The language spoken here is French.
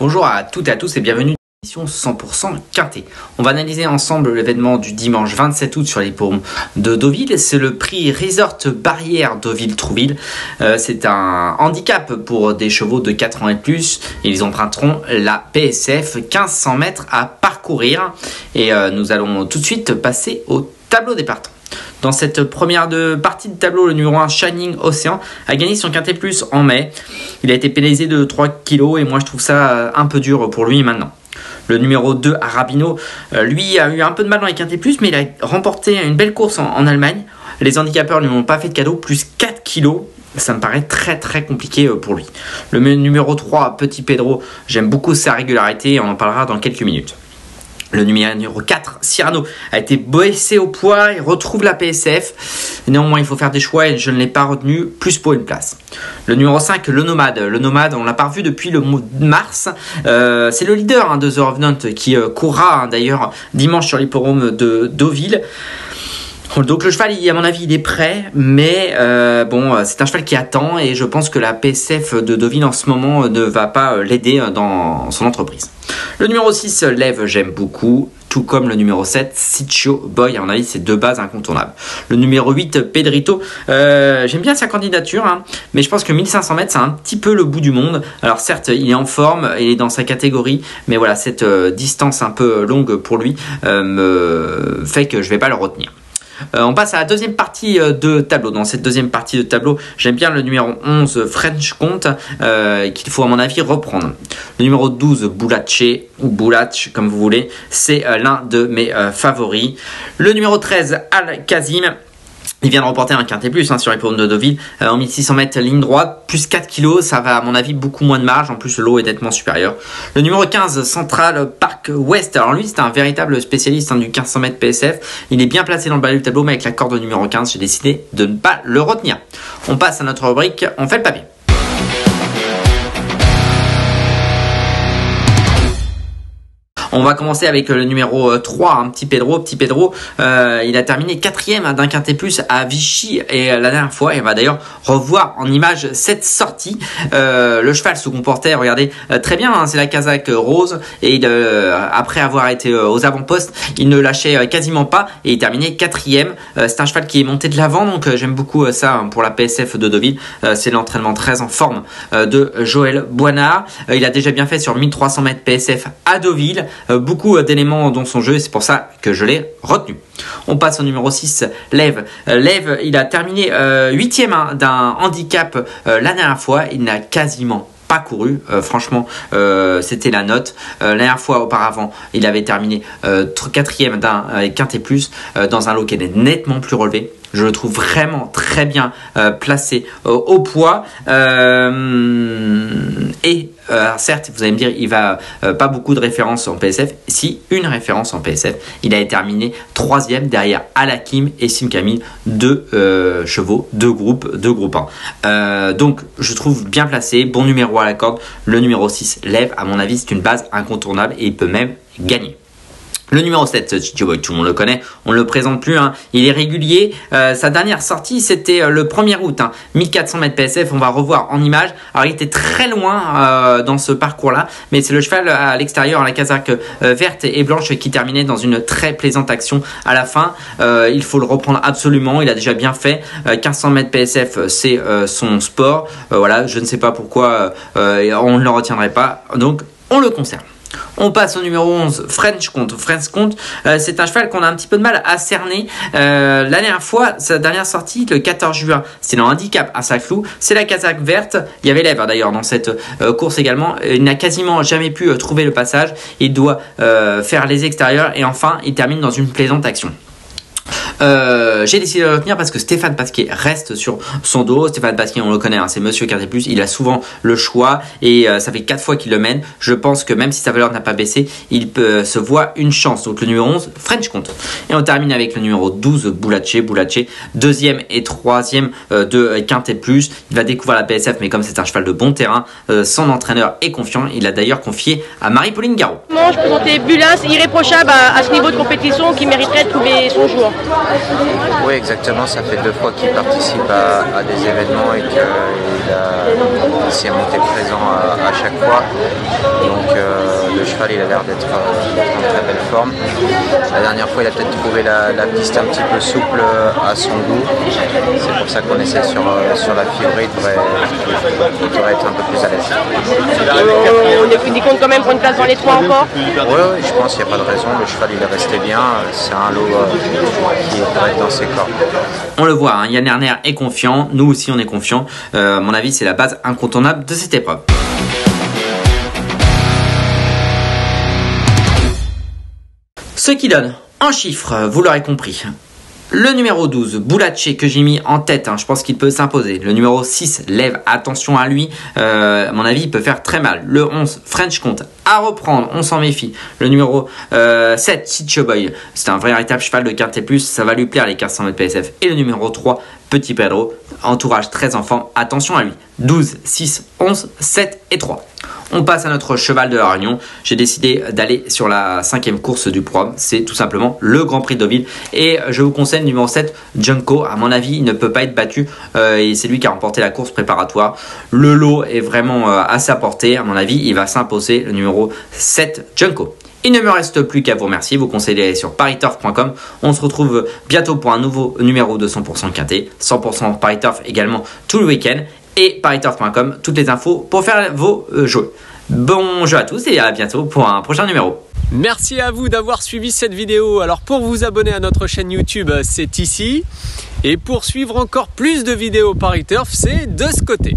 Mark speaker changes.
Speaker 1: Bonjour à toutes et à tous et bienvenue dans l'émission 100% Quintet. On va analyser ensemble l'événement du dimanche 27 août sur l'hippodrome de Deauville. C'est le prix Resort Barrière Deauville-Trouville. C'est un handicap pour des chevaux de 4 ans et plus. Ils emprunteront la PSF, 1500 mètres à parcourir. Et nous allons tout de suite passer au tableau des partants. Dans cette première partie de tableau, le numéro 1, Shining Ocean, a gagné son Quintet Plus en mai. Il a été pénalisé de 3 kg et moi je trouve ça un peu dur pour lui maintenant. Le numéro 2, Arabino, lui a eu un peu de mal dans les Quintet Plus, mais il a remporté une belle course en Allemagne. Les handicapeurs ne lui ont pas fait de cadeau, plus 4 kg. Ça me paraît très compliqué pour lui. Le numéro 3, Petit Pedro, j'aime beaucoup sa régularité et on en parlera dans quelques minutes. Le numéro 4, Cyrano, a été baissé au poids et retrouve la PSF. Néanmoins, il faut faire des choix et je ne l'ai pas retenu, plus pour une place. Le numéro 5, le Nomade. Le Nomade, on ne l'a pas revu depuis le mois de mars. C'est le leader de The Revenant qui courra d'ailleurs dimanche sur l'hippodrome de Deauville. Donc le cheval, à mon avis, il est prêt, mais c'est un cheval qui attend et je pense que la PSF de Deauville en ce moment ne va pas l'aider dans son entreprise. Le numéro 6, Lève, j'aime beaucoup, tout comme le numéro 7, Sitio Boy. À mon avis, c'est deux bases incontournables. Le numéro 8, Pedrito, j'aime bien sa candidature, mais je pense que 1500 mètres, c'est un petit peu le bout du monde. Alors certes, il est en forme, il est dans sa catégorie, mais voilà, cette distance un peu longue pour lui me fait que je ne vais pas le retenir. On passe à la deuxième partie de tableau. Dans cette deuxième partie de tableau, j'aime bien le numéro 11, French Comte, qu'il faut à mon avis reprendre. Le numéro 12, Boulache, ou Boulache comme vous voulez, c'est l'un de mes favoris. Le numéro 13, Al Kazim. Il vient de remporter un Quintet Plus sur l'hippodrome de Deauville en 1600 mètres ligne droite, plus 4 kg, ça va à mon avis beaucoup moins de marge, en plus le lot est nettement supérieur. Le numéro 15, Central Park West, alors lui c'est un véritable spécialiste du 1500 mètres PSF, il est bien placé dans le bas du tableau mais avec la corde numéro 15, j'ai décidé de ne pas le retenir. On passe à notre rubrique, on fait le papier. On va commencer avec le numéro 3, Petit Pedro. Petit Pedro, il a terminé 4e d'un Quintet Plus à Vichy et la dernière fois, il va d'ailleurs revoir en image cette sortie. Le cheval se comportait, regardez, très bien, c'est la casaque rose et après avoir été aux avant-postes, il ne lâchait quasiment pas et il terminait 4e. C'est un cheval qui est monté de l'avant, donc j'aime beaucoup ça pour la PSF de Deauville. C'est l'entraînement très en forme de Joël Boinard. Il a déjà bien fait sur 1300 mètres PSF à Deauville. Beaucoup d'éléments dans son jeu et c'est pour ça que je l'ai retenu. On passe au numéro 6, Lève. Lève, il a terminé 8e d'un handicap la dernière fois. Il n'a quasiment pas couru, franchement c'était la note. La dernière fois auparavant il avait terminé 4e d'un Quintet Plus dans un lot qui est nettement plus relevé. Je le trouve vraiment très bien placé au poids certes vous allez me dire il va pas beaucoup de références en PSF, si une référence en PSF, il a terminé 3e derrière Alakim et Sim Camille, deux chevaux, deux groupes 1. Donc je trouve bien placé, bon numéro à la corde, le numéro 6 Lève, à mon avis c'est une base incontournable et il peut même gagner. Le numéro 7, Sitio Boy, tout le monde le connaît, on ne le présente plus, il est régulier. Sa dernière sortie, c'était le 1er août, 1400 mètres PSF, on va revoir en image. Alors il était très loin dans ce parcours-là, mais c'est le cheval à l'extérieur, la casaque verte et blanche qui terminait dans une très plaisante action à la fin. Il faut le reprendre absolument, il a déjà bien fait. 1500 mètres PSF, c'est son sport. Voilà, je ne sais pas pourquoi on ne le retiendrait pas, donc on le conserve. On passe au numéro 11, French Comte. French Comte, c'est un cheval qu'on a un petit peu de mal à cerner. La dernière fois, sa dernière sortie, le 14 juin, c'est le handicap à Saint-Cloud. C'est la casaque verte. Il y avait Lève d'ailleurs dans cette course également. Il n'a quasiment jamais pu trouver le passage. Il doit faire les extérieurs et enfin, il termine dans une plaisante action. J'ai décidé de le retenir parce que Stéphane Pasquier reste sur son dos. Stéphane Pasquier, on le connaît, c'est Monsieur Quintet Plus. Il a souvent le choix et ça fait 4 fois qu'il le mène. Je pense que même si sa valeur n'a pas baissé, il peut se voir une chance. Donc le numéro 11, French Comte. Et on termine avec le numéro 12, Boulache. Boulache, 2e et 3e de Quintet Plus. Il va découvrir la PSF, mais comme c'est un cheval de bon terrain, son entraîneur est confiant. Il a d'ailleurs confié à Marie-Pauline Garot.
Speaker 2: Je présentais Bulas, irréprochable à ce niveau de compétition qui mériterait de trouver son jour. Oui, exactement. Ça fait 2 fois qu'il participe à des événements et qu'il s'est monté présent à chaque fois. Donc le cheval, il a l'air d'être en très belle forme. La dernière fois, il a peut-être trouvé la piste un petit peu souple à son goût. C'est pour ça qu'on essaie sur la fibre, il devrait être un peu plus à l'aise.
Speaker 3: On y compte quand même pour une place dans les 3 encore?
Speaker 2: Oui, je pense qu'il n'y a pas de raison. Le cheval, il est resté bien. C'est un lot qui devrait être dans ses corps.
Speaker 1: On le voit, hein, Yann Herner est confiant. Nous aussi, on est confiant. À mon avis, c'est la base incontournable de cette épreuve. Ce qui donne en chiffres, vous l'aurez compris. Le numéro 12, Boulaché, que j'ai mis en tête, hein, je pense qu'il peut s'imposer. Le numéro 6, Lève, attention à lui, à mon avis, il peut faire très mal. Le 11, French Comte, à reprendre, on s'en méfie. Le numéro 7, Sitcho Boy, c'est un véritable cheval de quintet plus, ça va lui plaire les 1500 mètres PSF. Et le numéro 3, Petit Pedro, entourage très en forme, attention à lui. 12, 6, 11, 7 et 3. On passe à notre cheval de la Réunion. J'ai décidé d'aller sur la 5e course du programme. C'est tout simplement le Grand Prix de Deauville. Et je vous conseille le numéro 7, Junko. À mon avis, il ne peut pas être battu. Et c'est lui qui a remporté la course préparatoire. Le lot est vraiment à sa portée. À mon avis, il va s'imposer, le numéro 7, Junko. Il ne me reste plus qu'à vous remercier. Vous conseillez d'aller sur pariturf.com. On se retrouve bientôt pour un nouveau numéro de 100% quintet. 100% Pariturf également tout le week-end. Et pariturf.com, toutes les infos pour faire vos jeux. Bon jeu à tous et à bientôt pour un prochain numéro.
Speaker 4: Merci à vous d'avoir suivi cette vidéo. Alors pour vous abonner à notre chaîne YouTube, c'est ici. Et pour suivre encore plus de vidéos Pariturf, c'est de ce côté.